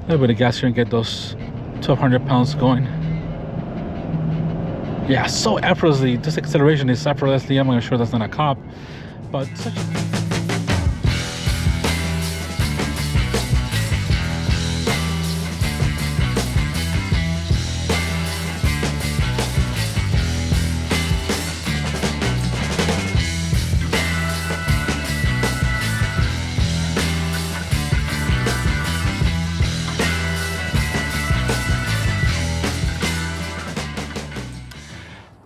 little bit of gas here and get those 1,200 pounds going. Yeah, so effortlessly. This acceleration is effortlessly. I'm sure that's not a cop, but such a...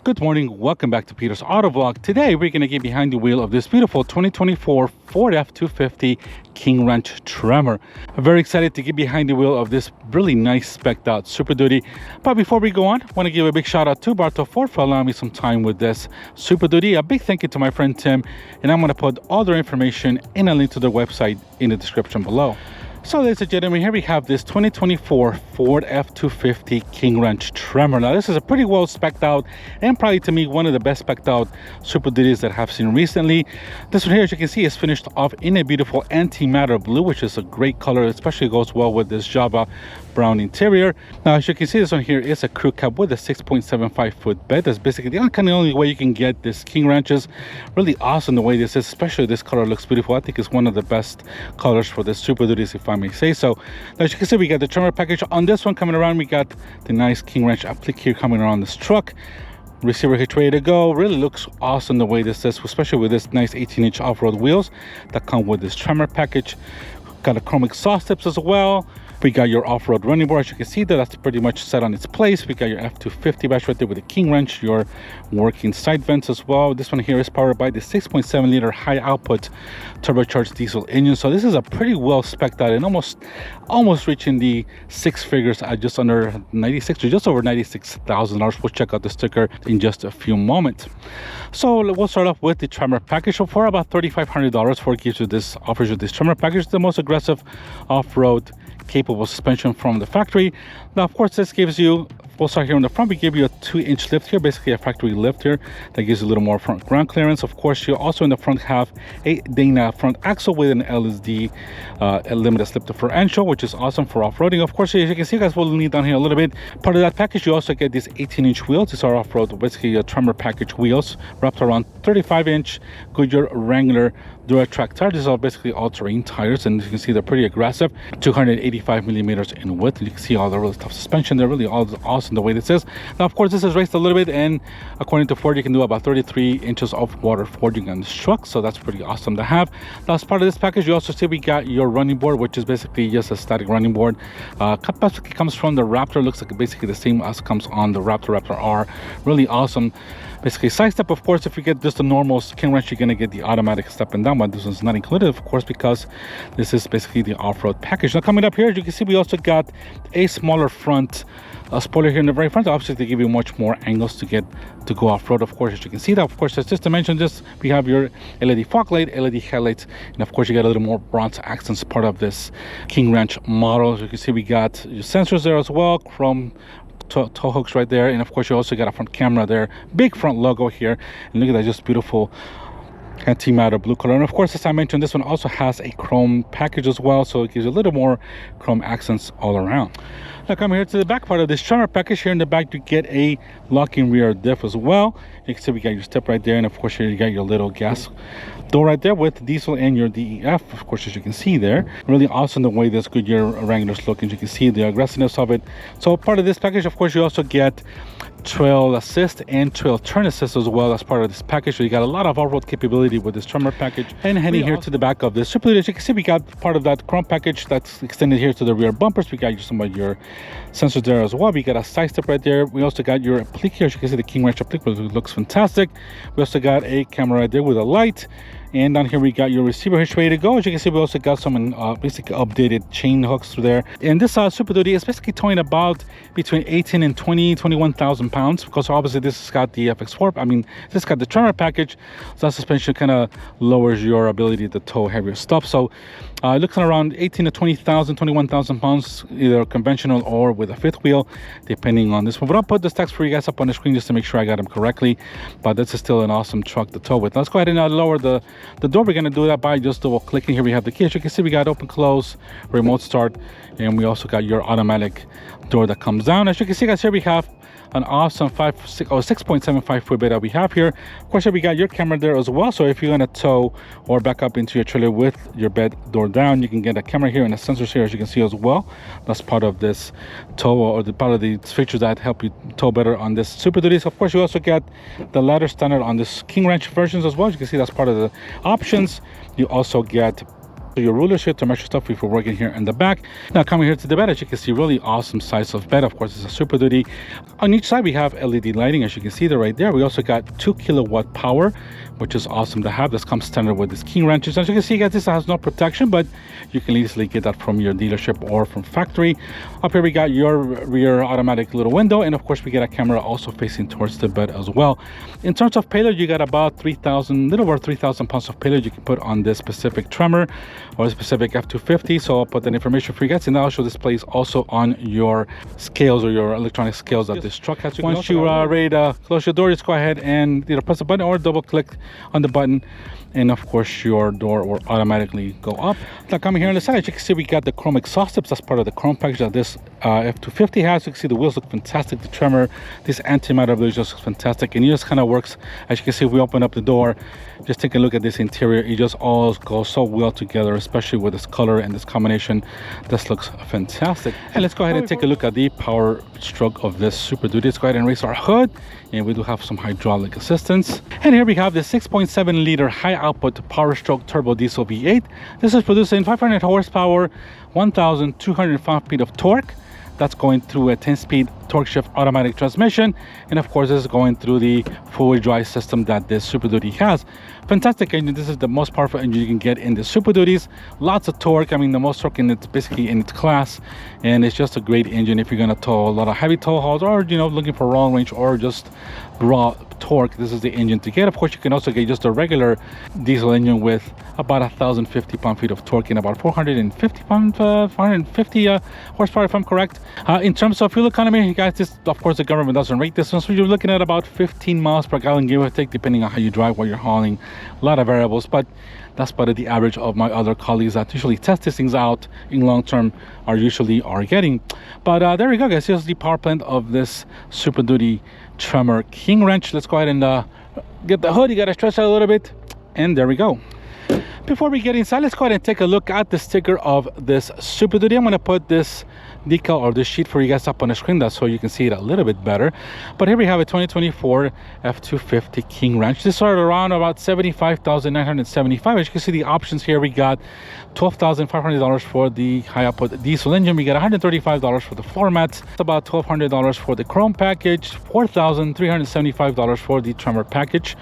Good morning, welcome back to Peters.autovlog. Today we're going to get behind the wheel of this beautiful 2024 Ford F250 King Ranch Tremor. I'm very excited to get behind the wheel of this really nice spec'd out Super Duty. But before we go on, I want to give a big shout out to Bartow Ford for allowing me some time with this Super Duty. A big thank you to my friend Tim, and I'm going to put all their information and a link to their website in the description below. So ladies and gentlemen, here we have this 2024 Ford F250 King Ranch Tremor. Now this is a pretty well spec'd out and probably to me one of the best spec'd out Super Duties that I've seen recently. This one here, as you can see, is finished off in a beautiful antimatter blue, which is a great color, especially goes well with this Java brown interior. Now as you can see, this one here is a crew cab with a 6.75 foot bed. That's basically the only way you can get this King Ranches. Really awesome the way this is, especially this color looks beautiful. I think it's one of the best colors for the Super Duties, if I may say so. Now as you can see, we got the Tremor package on this one coming around. We got the nice King Ranch applique here coming around this truck. Receiver hitch ready to go. Really looks awesome the way this is, especially with this nice 18-inch off-road wheels that come with this Tremor package. Got a chrome exhaust tips as well. We got your off-road running board. As you can see, that's pretty much set on its place. We got your F250 batch right there with the King Ranch, your working side vents as well. This one here is powered by the 6.7 liter high output turbocharged diesel engine. So this is a pretty well spec'd out and almost reaching the six figures at just under 96 or just over $96,000. We'll check out the sticker in just a few moments. So we'll start off with the Tremor package. So for about $3,500, Ford offers you this Tremor package, the most aggressive off-road capable suspension from the factory. Now of course this gives you, we'll start here on the front, we give you a 2-inch lift here, basically a factory lift here that gives you a little more front ground clearance. Of course you also in the front have a Dana front axle with an LSD limited slip differential, which is awesome for off-roading. Of course, as you can see, guys, we'll lean down here a little bit. Part of that package, you also get these 18-inch wheels. These are off-road, basically a Tremor package wheels wrapped around 35-inch Goodyear Wrangler Duratrack tires. These are basically all-terrain tires, and you can see they're pretty aggressive, 285 millimeters in width. You can see all the really tough suspension. They're really all awesome the way this is. Now, of course, this is raised a little bit, and according to Ford, you can do about 33 inches of water forging on this truck, so that's pretty awesome to have. Now, as part of this package, you also see we got your running board, which is basically just a static running board. Basically comes from the Raptor. Looks like basically the same as comes on the Raptor R. Really awesome. Basically side step. Of course, if you get just the normal King Ranch, you're going to get the automatic step and down, but this one's not included, of course, because this is basically the off-road package. Now coming up here, as you can see, we also got a smaller front spoiler here in the very front, obviously to give you much more angles to go off-road. Of course, as you can see that, of course, just to mention this, we have your LED fog light, LED headlights, and of course you got a little more bronze accents part of this King Ranch model. As you can see, we got your sensors there as well, chrome tow hooks right there, and of course you also got a front camera there, big front logo here, and look at that, just beautiful antimatter blue color. And of course, as I mentioned, this one also has a chrome package as well, so it gives you a little more chrome accents all around. Now come here to the back part of this Tremor package. Here in the back you get a locking rear diff as well. You can see we got your step right there, and of course here you got your little gas door right there with diesel and your DEF, of course, as you can see there. Really awesome the way this Goodyear Wranglers look, and you can see the aggressiveness of it. So part of this package, of course, you also get trail assist and trail turn assist as well as part of this package. So you got a lot of off-road capability with this Tremor package. And heading here to the back of this Super Duty, as you can see, we got part of that chrome package that's extended here to the rear bumpers. We got some of your sensors there as well. We got a side step right there. We also got your applique here. As you can see, the King Ranch applique, which looks fantastic. We also got a camera right there with a light. And down here we got your receiver hitch ready to go. As you can see, we also got some basically updated chain hooks through there. And this Super Duty is basically towing about between 18 and 21,000 pounds, because obviously this has got the FX4. I mean, this got the Tremor package, so that suspension kind of lowers your ability to tow heavier stuff. So It looks around 18 to 20,000, 21,000 pounds, either conventional or with a fifth wheel, depending on this one. But I'll put the specs for you guys up on the screen just to make sure I got them correctly. But this is still an awesome truck to tow with. Let's go ahead and lower the door. We're going to do that by just double clicking. Here we have the key. As you can see, we got open, close, remote start, and we also got your automatic door that comes down. As you can see, guys, here we have an awesome 6.75 foot bed that we have here. Of course, here we got your camera there as well, so if you're going to tow or back up into your trailer with your bed door down, you can get a camera here and the sensors here, as you can see as well. That's part of this tow, or the part of the features that help you tow better on this Super Duties. Of course, you also get the ladder standard on this King Ranch versions as well. As you can see, that's part of the options. You also get your ruler here to measure stuff if we're working here in the back. Now coming here to the bed, as you can see, really awesome size of bed. Of course, it's a Super Duty. On each side we have LED lighting, as you can see there right there. We also got 2 kilowatt power, which is awesome to have. This comes standard with this King Ranches. As you can see, guys, this has no protection, but you can easily get that from your dealership or from factory. Up here we got your rear automatic little window, and of course we get a camera also facing towards the bed as well. In terms of payload, you got about 3,000, little over 3,000 pounds of payload you can put on this specific Tremor or a specific F250. So I'll put that information for you guys, and that also displays also on your scales or your electronic scales that this truck has. Once you are ready to close your door, just go ahead and either press a button or double click on the button, and of course your door will automatically go up. Now coming here on the side, as you can see, we got the chrome exhaust tips. That's part of the chrome package that this F250 has. You can see the wheels look fantastic. The Tremor, this antimatter blue just looks fantastic, and it just kind of works. As you can see, if we open up the door, just take a look at this interior. It just all goes so well together, especially with this color and this combination. This looks fantastic. And let's go ahead and take a look at the power stroke of this Super Duty. Let's go ahead and raise our hood, and we do have some hydraulic assistance. And here we have the 6.7 liter high output power stroke turbo diesel V8. This is producing 500 horsepower, 1,205 feet of torque. That's going through a 10-speed torque shift automatic transmission, and of course this is going through the four-wheel drive system that this Super Duty has. Fantastic engine. This is the most powerful engine you can get in the Super Duties. Lots of torque. I mean, the most torque in its basically in its class, and it's just a great engine if you're going to tow a lot of heavy tow hauls, or looking for long range or just raw torque. This is the engine to get. Of course, you can also get just a regular diesel engine with about 1,050 pound-feet of torque and about 450 horsepower, if I'm correct. In terms of fuel economy, guys, this, of course, the government doesn't rate this one, so you're looking at about 15 miles per gallon, give or take, depending on how you drive, what you're hauling. A lot of variables, but that's part of the average of my other colleagues that usually test these things out in long term are getting. But there we go, guys. Here's the power plant of this Super Duty Tremor King Ranch. Let's go ahead and get the hood. You got to stretch out a little bit, and there we go. Before we get inside, let's go ahead and take a look at the sticker of this Super Duty. I'm going to put this decal or this sheet for you guys up on the screen, that's so you can see it a little bit better. But here we have a 2024 F250 King Ranch. This started around about $75,975. As you can see, the options here, we got $12,500 for the high output diesel engine. We got $135 for the floor mats, about $1,200 for the chrome package, $4,375 for the Tremor package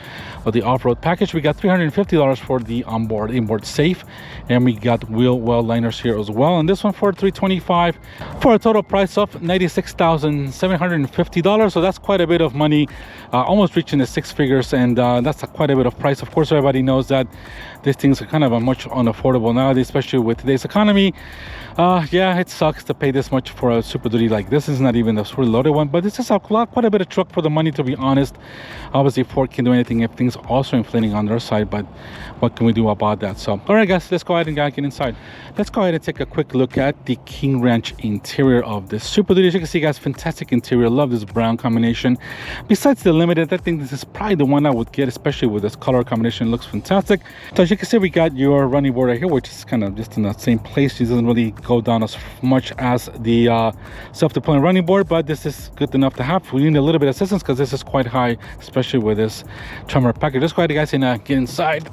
or the off-road package. We got $350 for the inboard safe, and we got wheel well liners here as well. And this one for $325 for a total price of $96,750. So that's quite a bit of money, almost reaching the six figures, and that's quite a bit of price. Of course, everybody knows that these things are kind of much unaffordable nowadays, especially with today's economy. Yeah, it sucks to pay this much for a Super Duty like this. Is not even a fully loaded one, but this is quite a bit of truck for the money, to be honest. Obviously, Ford can do anything if things are also inflating on their side, but what can we do about that? So, all right, guys, let's go ahead and get inside. Let's go ahead and take a quick look at the King Ranch interior of this Super Duty. As you can see, guys, fantastic interior. Love this brown combination. Besides the Limited, I think this is probably the one I would get, especially with this color combination. It looks fantastic. So as you can see, we got your running board right here, which is kind of just in the same place. It doesn't really go down as much as the self-deploying running board, but this is good enough to have. We need a little bit of assistance because this is quite high, especially with this Tremor package. Let's go ahead, guys, and get inside.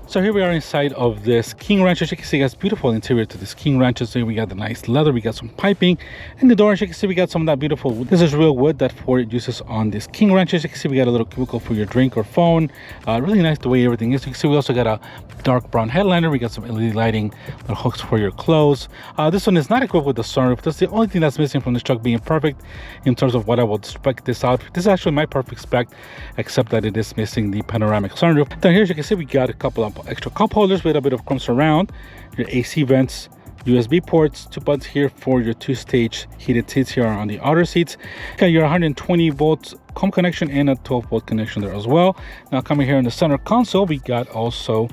So here we are inside of this King Ranch. As you can see, guys, beautiful interior to this King Ranch. So we got the nice leather, we got some piping in the door. As you can see, we got some of that beautiful wood. This is real wood that Ford uses on this King Ranch. As you can see, we got a little cubicle for your drink or phone. Really nice the way everything is. You can see we also got a dark brown headliner. We got some LED lighting, little hooks for your clothes. This one is not equipped with the sunroof. That's the only thing that's missing from this truck being perfect in terms of what I would spec this out. This is actually my perfect spec, except that it is missing the panoramic sunroof. Then here, as you can see, we got a couple of couple extra cup holders with a bit of chrome surround, your AC vents, USB ports, 2 buttons here for your 2-stage heated seats here on the outer seats. Got your 120 volts home connection and a 12-volt connection there as well. Now coming here in the center console, we got also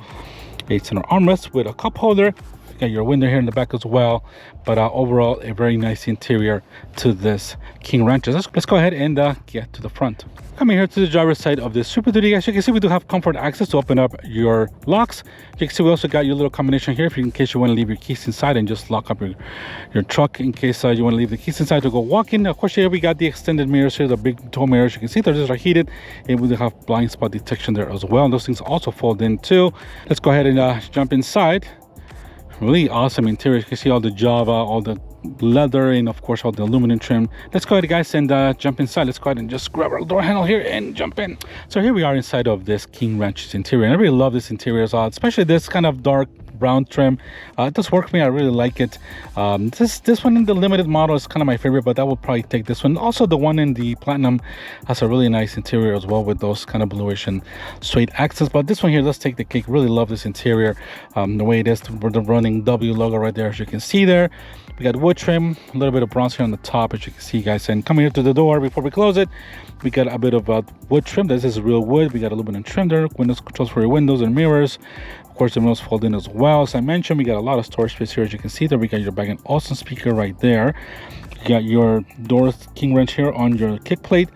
a center armrest with a cup holder. Got your window here in the back as well, but overall a very nice interior to this King Ranch. Let's go ahead and get to the front. Coming here to the driver's side of this Super Duty, as you can see, we do have comfort access to open up your locks. You can see we also got your little combination here in case you want to leave your keys inside and just lock up your truck in case you want to leave the keys inside to go walking. Of course, here we got the extended mirrors here, the big tow mirrors. You can see those are heated, and we do have blind spot detection there as well. And those things also fold in too. Let's go ahead and jump inside. Really awesome interior. You can see all the Java, all the leather, and of course all the aluminum trim. Let's go ahead, guys, and jump inside. Let's go ahead and just grab our door handle here and jump in. So here we are inside of this King Ranch's interior, and I really love this interior as well, especially this kind of dark brown trim. It does work for me. I really like it. This one in the limited model is kind of my favorite, but I will probably take this one. Also, the one in the platinum has a really nice interior as well with those kind of bluish and suede accents, but this one here does take the cake. Really love this interior, the way it is with the running W logo right there, as you can see there. We got wood trim, a little bit of bronze here on the top, as you can see, guys. And coming here to the door before we close it, we got a bit of wood trim. This is real wood. We got aluminum trim there, windows controls for your windows and mirrors. Of course, the windows fold in as well. As I mentioned, we got a lot of storage space here. As you can see there, we got your Bang & Olufsen speaker right there. You got your Doors King Ranch here on your kick plate.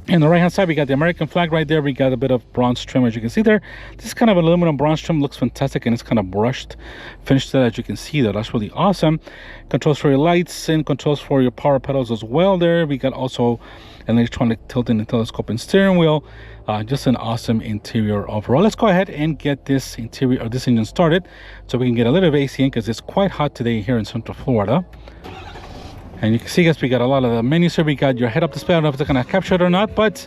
On the right hand side, we got the American flag right there. We got a bit of bronze trim, as you can see there. This is kind of an aluminum bronze trim, looks fantastic, and it's kind of brushed finish there, as you can see there. That's really awesome. Controls for your lights and controls for your power pedals as well there. We got also an electronic tilting and telescoping steering wheel. Just an awesome interior overall. Let's go ahead and get this interior or this engine started so we can get a little bit of AC in, because it's quite hot today here in Central Florida. And you can see, guys, we got a lot of the menus here. We got your head-up display. I don't know if it's going to capture it or not, but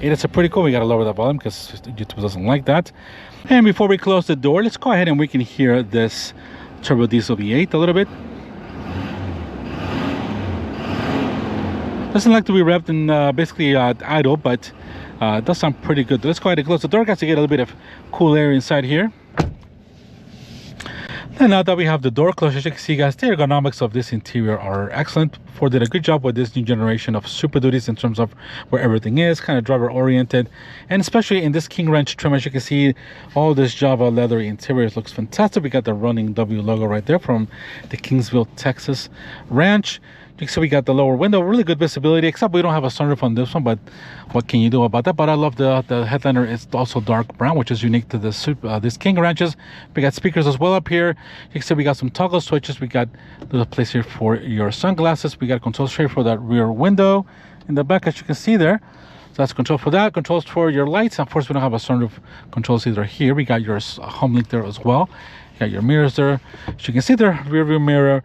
it is pretty cool. We got to lower the volume because YouTube doesn't like that. And before we close the door, let's go ahead and we can hear this turbo diesel V8 a little bit. Doesn't like to be revved and basically idle, but it does sound pretty good. Let's go ahead and close the door, guys, to get a little bit of cool air inside here. And now that we have the door closed, as you can see, guys, the ergonomics of this interior are excellent. Ford did a good job with this new generation of Super Duties in terms of where everything is, kind of driver oriented. And especially in this King Ranch trim, as you can see, all this Java leathery interiors looks fantastic. We got the running W logo right there from the Kingsville, Texas ranch. You can see we got the lower window, really good visibility, except we don't have a sunroof on this one, but what can you do about that? But I love the headliner. It's also dark brown, which is unique to this King Ranches. We got speakers as well up here. You can see we got some toggle switches. We got a little place here for your sunglasses. We got controls here for that rear window in the back, as you can see there. So that's control for that. Controls for your lights. Of course, we don't have a sunroof controls either here. We got your home link there as well. You got your mirrors there. As you can see there, rear view mirror.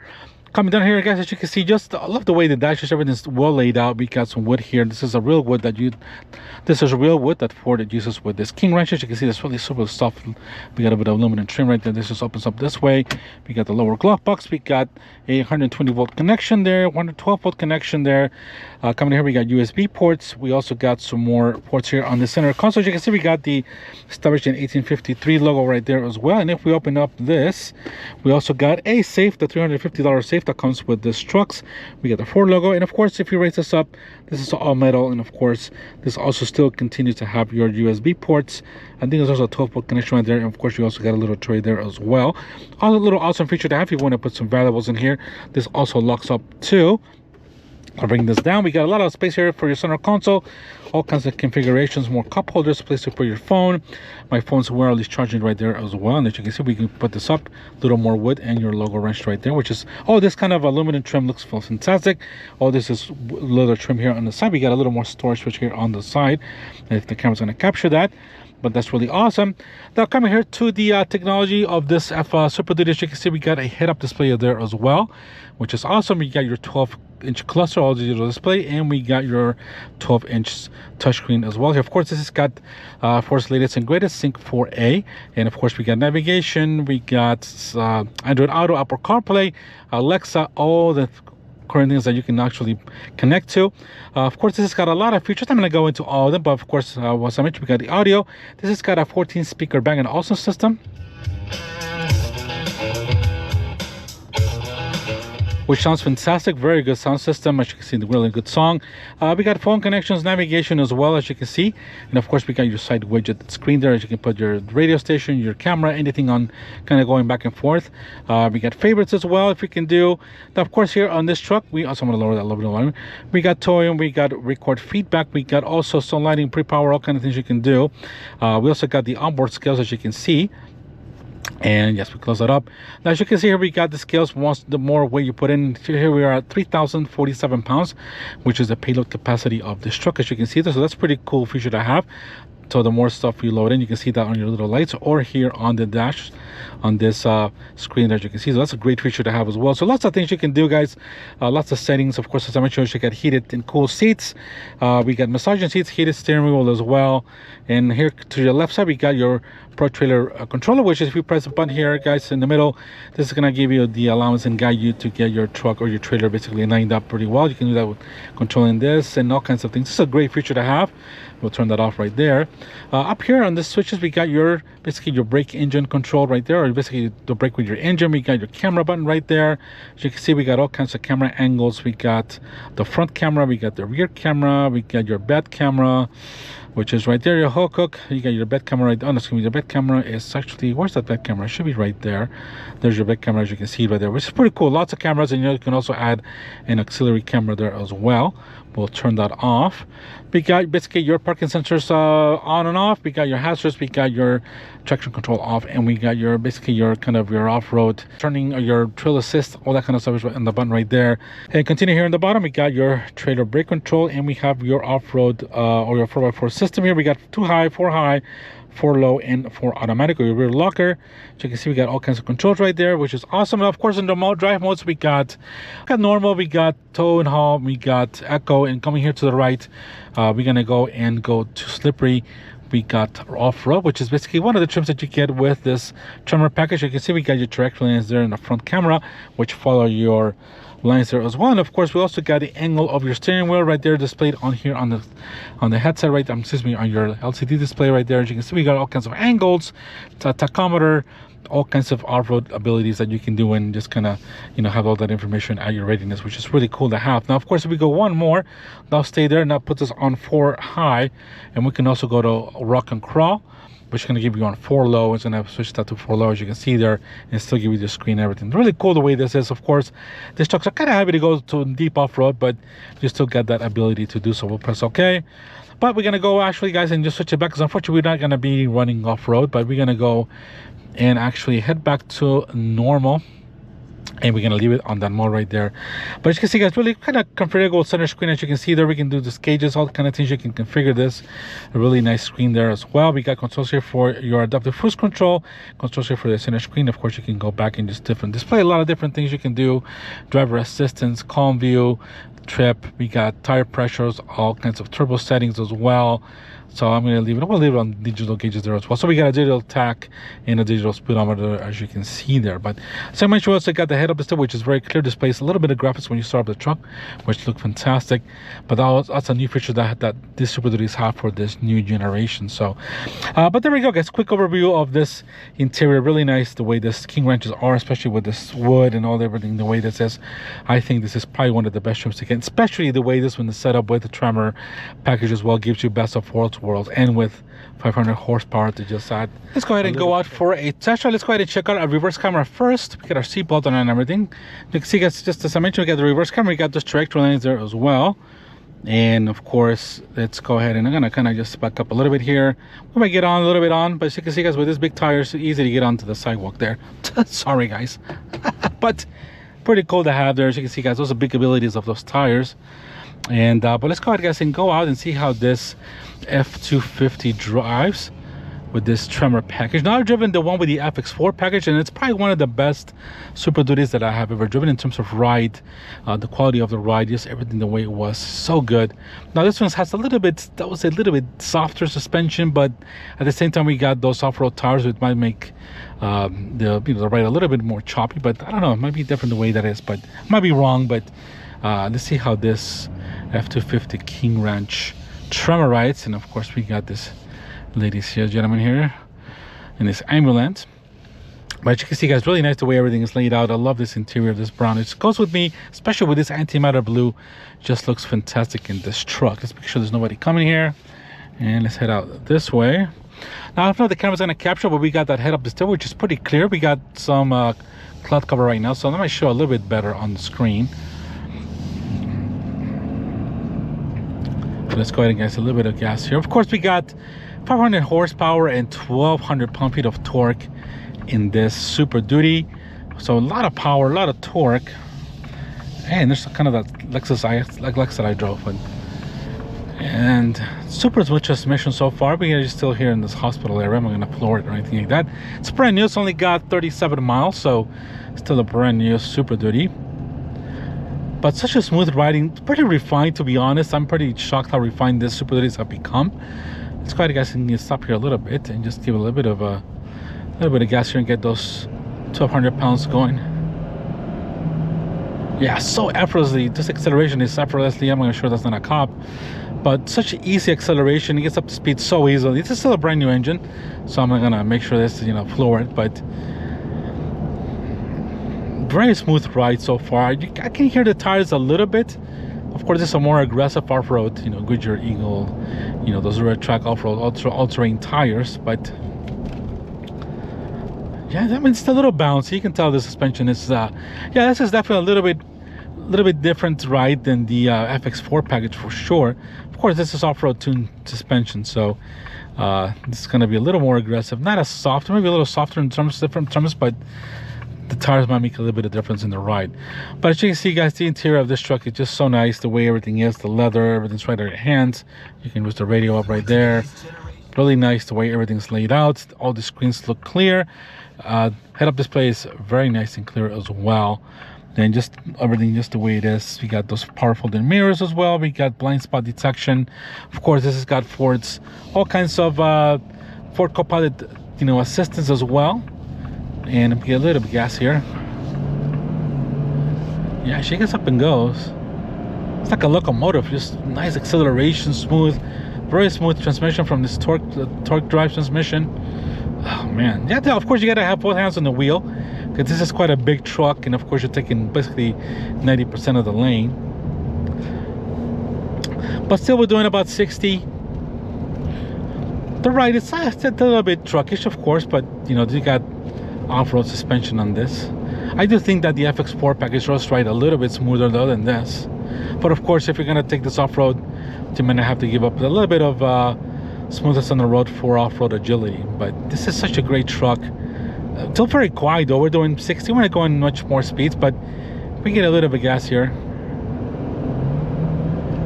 Coming down here, guys, as you can see, just I love the way the dash is, everything's well laid out. We got some wood here. This is a real wood that Ford uses with this King Ranch. As you can see, it's really super soft. We got a bit of aluminum trim right there. This just opens up this way. We got the lower glove box. We got a 120 volt connection there, 112 volt connection there. Coming here, we got USB ports. We also got some more ports here on the center console. As you can see, we got the established in 1853 logo right there as well. And if we open up this, we also got a safe, the $350 safe that comes with this trucks. We got the Ford logo, and of course, if you raise this up, this is all metal, and of course, this also still continues to have your USB ports. I think there's also a 12 volt connection right there, and of course, you also got a little tray there as well. A little awesome feature to have if you want to put some valuables in here. This also locks up too. I'll bring this down. We got a lot of space here for your center console, all kinds of configurations, more cup holders, place to put your phone. My phone's wireless charging right there as well. And as you can see, we can put this up, a little more wood, and your logo wrench right there, which is, oh, this kind of aluminum trim looks fantastic. Oh, this is leather trim here on the side. We got a little more storage switch here on the side, and if the camera's going to capture that. But that's really awesome. Now coming here to the technology of this Super Duty, as you can see, we got a head-up display there as well, which is awesome. You got your 12-inch cluster all digital display, and we got your 12-inch touchscreen as well. Here, of course, this has got Ford's latest and greatest Sync 4A, and of course, we got navigation, we got Android Auto, Apple CarPlay, Alexa, all the current things that you can actually connect to. Of course, this has got a lot of features. I'm going to go into all of them, but of course, once I mentioned, we got the audio. This has got a 14 speaker Bang & Olufsen system, which sounds fantastic. Very good sound system. As you can see, the really good song. We got phone connections, navigation as well, as you can see, and of course we got your side widget screen there, as you can put your radio station, your camera, anything on, kind of going back and forth. We got favorites as well, if we can do. Now of course here on this truck, we also want to lower that a little bit lower. We got towing, we got record feedback, we got also sun lighting, pre-power, all kind of things you can do. We also got the onboard scales, as you can see. And yes, we close that up. Now, as you can see here, we got the scales. Once the more weight you put in, here we are at 3,047 pounds, which is the payload capacity of this truck, as you can see there. So that's pretty cool feature to have. So the more stuff you load in, you can see that on your little lights or here on the dash on this screen there, as you can see. So that's a great feature to have as well. So lots of things you can do, guys. Lots of settings. Of course, as I mentioned, you got heated and cool seats. We got massaging seats, heated steering wheel as well. And here to the left side, we got your Pro Trailer controller, which is if you press the button here, guys, in the middle, this is going to give you the allowance and guide you to get your truck or your trailer basically lined up pretty well. You can do that with controlling this and all kinds of things. This is a great feature to have. We'll turn that off right there. Up here on the switches, we got your basically your brake engine control right there, or basically the brake with your engine. We got your camera button right there. As you can see, we got all kinds of camera angles. We got the front camera, we got the rear camera, we got your bed camera, which is right there, your hook. You got your bed camera right there. Oh, excuse me, the bed camera is actually, where's that bed camera? It should be right there. There's your bed camera, as you can see right there, which is pretty cool. Lots of cameras, and you can also add an auxiliary camera there as well. We'll turn that off. We got basically your parking sensors on and off. We got your hazards, we got your traction control off, and we got your basically your kind of your off-road turning, or your trail assist, all that kind of stuff is on the button right there. And continue here on the bottom, we got your trailer brake control, and we have your off-road or your 4x4 system here. We got 2 high, 4 high, 4 low, and 4 automatic, or your rear locker. So you can see we got all kinds of controls right there, which is awesome. And of course, in the drive modes, we got normal, we got tow and haul, we got echo, and coming here to the right, we're gonna go to slippery. We got off-road, which is basically one of the trims that you get with this Tremor package. You can see we got your direct lines there in the front camera, which follow your lines there as well. And of course, we also got the angle of your steering wheel right there displayed on here on the headset right, excuse me, on your LCD display right there. As you can see, we got all kinds of angles, tachometer, all kinds of off-road abilities that you can do, and just kind of, you know, have all that information at your readiness, which is really cool to have. Now of course, if we go one more, that'll stay there, and that puts us on 4 high, and we can also go to rock and crawl, which is going to give you on 4 low. It's going to switch that to 4 low, as you can see there, and still give you the screen and everything. Really cool the way this is. Of course, this truck's kind of heavy to go to deep off-road, but you still get that ability to do so. We'll press OK. But we're going to go actually, guys, and just switch it back, because unfortunately we're not going to be running off-road, but we're going to go and actually head back to normal, and we're going to leave it on that mode right there. But as you can see, guys, really kind of configurable center screen. As you can see there, we can do the gauges, all the kind of things. You can configure this. A really nice screen there as well. We got controls here for your adaptive cruise control, controls here for the center screen. Of course, you can go back and just display a lot of different things you can do. Driver assistance, calm view, trip. We got tire pressures, all kinds of turbo settings as well. So I'm going to leave it. We'll leave it on digital gauges there as well. So we got a digital tach and a digital speedometer, as you can see there. But so much, we also got the head-up display, which is very clear, displays a little bit of graphics when you start up the truck, which look fantastic. But that's a new feature that these Super Duties have for this new generation. So, but there we go, guys. Quick overview of this interior. Really nice the way this King Ranches are, especially with this wood and everything. The way this is, I think this is probably one of the best trims to get. Especially the way this one is set up with the Tremor package as well, gives you best of worlds, and with 500 horsepower to just add. Let's go ahead and go out for a test drive. Let's go ahead and check out our reverse camera first. We get our seatbelt on and everything. You can see, guys, just as I mentioned, we got the reverse camera. We got those trajectory lanes there as well. And of course, let's go ahead, and I'm gonna kind of just back up a little bit here. We might get on a little bit on, but as you can see, guys, with this big tire, it's easy to get onto the sidewalk there. Sorry, guys. But pretty cool to have there. As you can see, guys, those are big abilities of those tires. And but let's go ahead, guys, and go out and see how this F250 drives with this Tremor package. Now I've driven the one with the FX4 package, and it's probably one of the best Super Duties that I have ever driven in terms of ride, the quality of the ride, just everything the way it was, so good. Now this one has a little bit softer suspension, but at the same time we got those off-road tires, which might make the ride a little bit more choppy. But I don't know, it might be different the way that is, but I might be wrong. But Let's see how this F250 King Ranch Tremor rides. And of course we got this ladies here, gentlemen here in this ambulance. But you can see, guys, really nice the way everything is laid out. I love this interior, this brown. It goes with me, especially with this antimatter blue. Just looks fantastic in this truck. Let's make sure there's nobody coming here. And let's head out this way. Now, I don't know if the camera's gonna capture, but we got that head-up display, which is pretty clear. We got some cloud cover right now, so let me show a little bit better on the screen. So let's go ahead and get a little bit of gas here. Of course, we got 500 horsepower and 1200 pound-feet of torque in this Super Duty. So a lot of power, a lot of torque. And there's kind of that Lexus I drove. And super smooth transmission so far. We're still here in this hospital area. I'm not gonna floor it or anything like that. It's brand new. It's only got 37 miles, so still a brand new Super Duty. But such a smooth riding, pretty refined, to be honest. I'm pretty shocked how refined this Super Duties have become. Let's go ahead, guys, and stop here a little bit and just give a little bit of gas here and get those 1200 pounds going. Yeah, so effortlessly. This acceleration is effortlessly. I'm not sure that's not a cop, but such easy acceleration. It gets up to speed so easily. This is still a brand new engine, so I'm not gonna make sure this, floor it, but very smooth ride so far. I can hear the tires a little bit. Of course, this is a more aggressive off-road, Goodyear Eagle, those red track off-road all-terrain tires, but yeah, I mean, it's a little bouncy. You can tell the suspension is this is definitely a little bit different ride than the FX4 package for sure. Of course, this is off-road tuned suspension, so this is going to be a little more aggressive, not as soft, maybe a little softer in different terms, but the tires might make a little bit of difference in the ride. But as you can see, guys, the interior of this truck is just so nice. The way everything is, the leather, everything's right at your hands. You can use the radio up right there. Really nice the way everything's laid out. All the screens look clear. Head-up display is very nice and clear as well. And just everything just the way it is. We got those power folding mirrors as well. We got blind spot detection. Of course, this has got Ford's all kinds of Ford Copilot, assistance as well. And get a little bit of gas here. Yeah, she gets up and goes. It's like a locomotive, just nice acceleration, smooth, very smooth transmission from this torque drive transmission. Oh man, yeah. Of course, you gotta have both hands on the wheel, because this is quite a big truck, and of course, you're taking basically 90% of the lane. But still, we're doing about 60. The ride is a little bit truckish, of course, but you got off-road suspension on this. I do think that the FX4 package does ride a little bit smoother though than this. But of course, if you're gonna take this off-road, you might have to give up a little bit of smoothness on the road for off-road agility. But this is such a great truck. Still very quiet though. We're doing 60. We're not going much more speeds, but we get a little bit of gas here.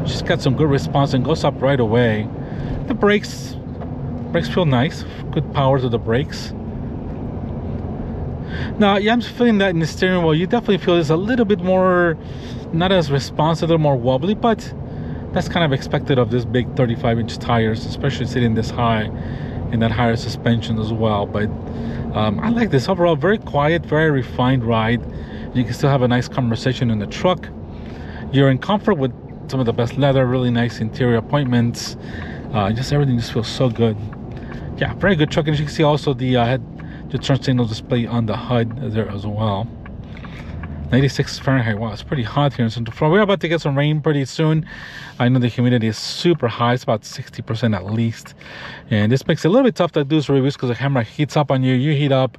She's got some good response and goes up right away. The brakes feel nice. Good power to the brakes. Now, yeah, I'm feeling that in the steering wheel. You definitely feel it's a little bit more, not as responsive, a little more wobbly, but that's kind of expected of this big 35-inch tires, especially sitting this high in that higher suspension as well. But I like this overall. Very quiet, very refined ride. You can still have a nice conversation in the truck. You're in comfort with some of the best leather, really nice interior appointments. Just everything just feels so good. Yeah, very good truck. And as you can see also the turn signal display on the HUD there as well. 96 Fahrenheit. Wow, it's pretty hot here in Central Florida. We're about to get some rain pretty soon. I know the humidity is super high. It's about 60% at least. And this makes it a little bit tough to do reviews because the camera heats up on you. You heat up.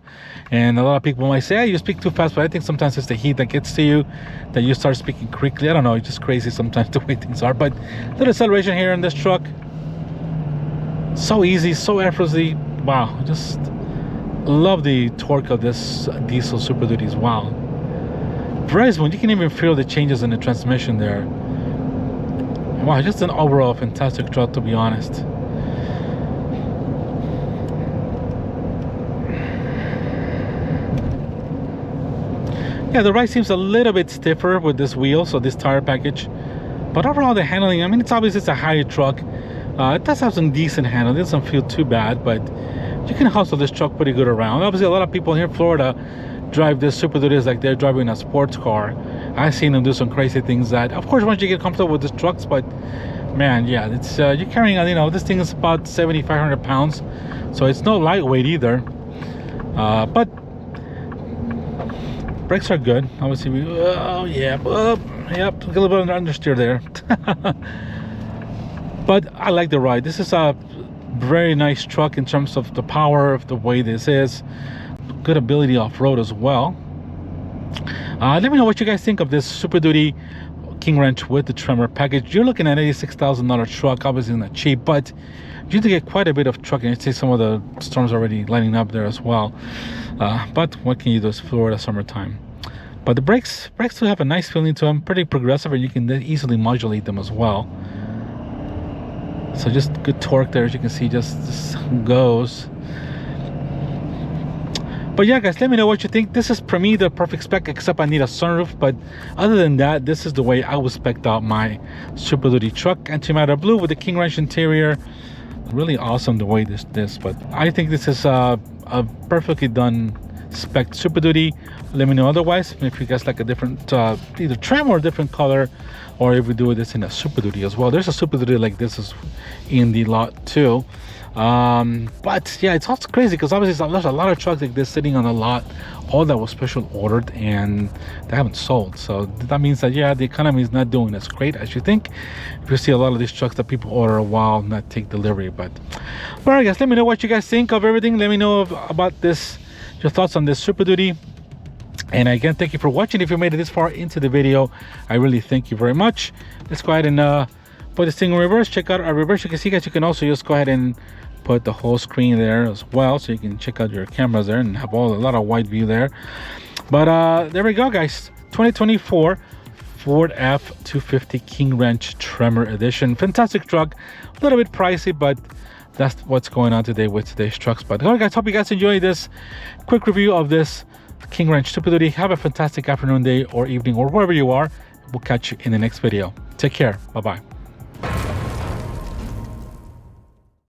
And a lot of people might say, hey, you speak too fast. But I think sometimes it's the heat that gets to you, that you start speaking quickly. I don't know. It's just crazy sometimes the way things are. But little acceleration here in this truck. So easy, so effortlessly. Wow, just love the torque of this diesel Super Duties. Wow, very smooth. You can even feel the changes in the transmission there. Wow, just an overall fantastic truck, to be honest. Yeah, the ride seems a little bit stiffer with this wheel, so this tire package. But overall, the handling, I mean, it's obviously it's a higher truck. It does have some decent handling. It doesn't feel too bad, but you can hustle this truck pretty good around. Obviously, a lot of people here in Florida drive this Super Duties like they're driving a sports car. I've seen them do some crazy things that, of course, once you get comfortable with these trucks, but man, yeah, it's you're carrying, you know, this thing is about 7,500 pounds, so it's no lightweight either. But brakes are good. Obviously, yep, a little bit of understeer there. But I like the ride. This is a very nice truck in terms of the power of the way this is. Good ability off-road as well. Let me know what you guys think of this Super Duty King Ranch with the Tremor package. You're looking at an $86,000 truck. Obviously not cheap, but you do get quite a bit of trucking. I see some of the storms already lining up there as well. But what can you do? It's Florida summertime. But the brakes do have a nice feeling to them. Pretty progressive, and you can easily modulate them as well. So just good torque there, as you can see, just goes. But yeah, guys, let me know what you think. This is, for me, the perfect spec, except I need a sunroof. But other than that, this is the way I would spec out my Super Duty truck. Antimatter blue with the King Ranch interior. Really awesome the way this. But I think this is a perfectly done spec Super Duty. Let me know otherwise. If you guys like a different, either trim or a different color, or if we do this in a Super Duty as well. There's a Super Duty like this is in the lot too. But yeah, it's also crazy because obviously there's a lot of trucks like this sitting on the lot, all that was special ordered and they haven't sold. So that means that, yeah, the economy is not doing as great as you think. If you see a lot of these trucks that people order a while not take delivery. But all right, guys, let me know what you guys think of everything. Let me know about this, your thoughts on this Super Duty. And again, thank you for watching. If you made it this far into the video, I really thank you very much. Let's go ahead and put this thing in reverse. Check out our reverse. You can see, guys, you can also just go ahead and put the whole screen there as well, so you can check out your cameras there and have a lot of wide view there. But there we go, guys. 2024 Ford F250 King Ranch Tremor Edition. Fantastic truck. A little bit pricey, but that's what's going on today with today's trucks. But all right, guys, hope you guys enjoyed this quick review of this King Ranch Super Duty. Have a fantastic afternoon, day, or evening, or wherever you are. We'll catch you in the next video. Take care. Bye-bye.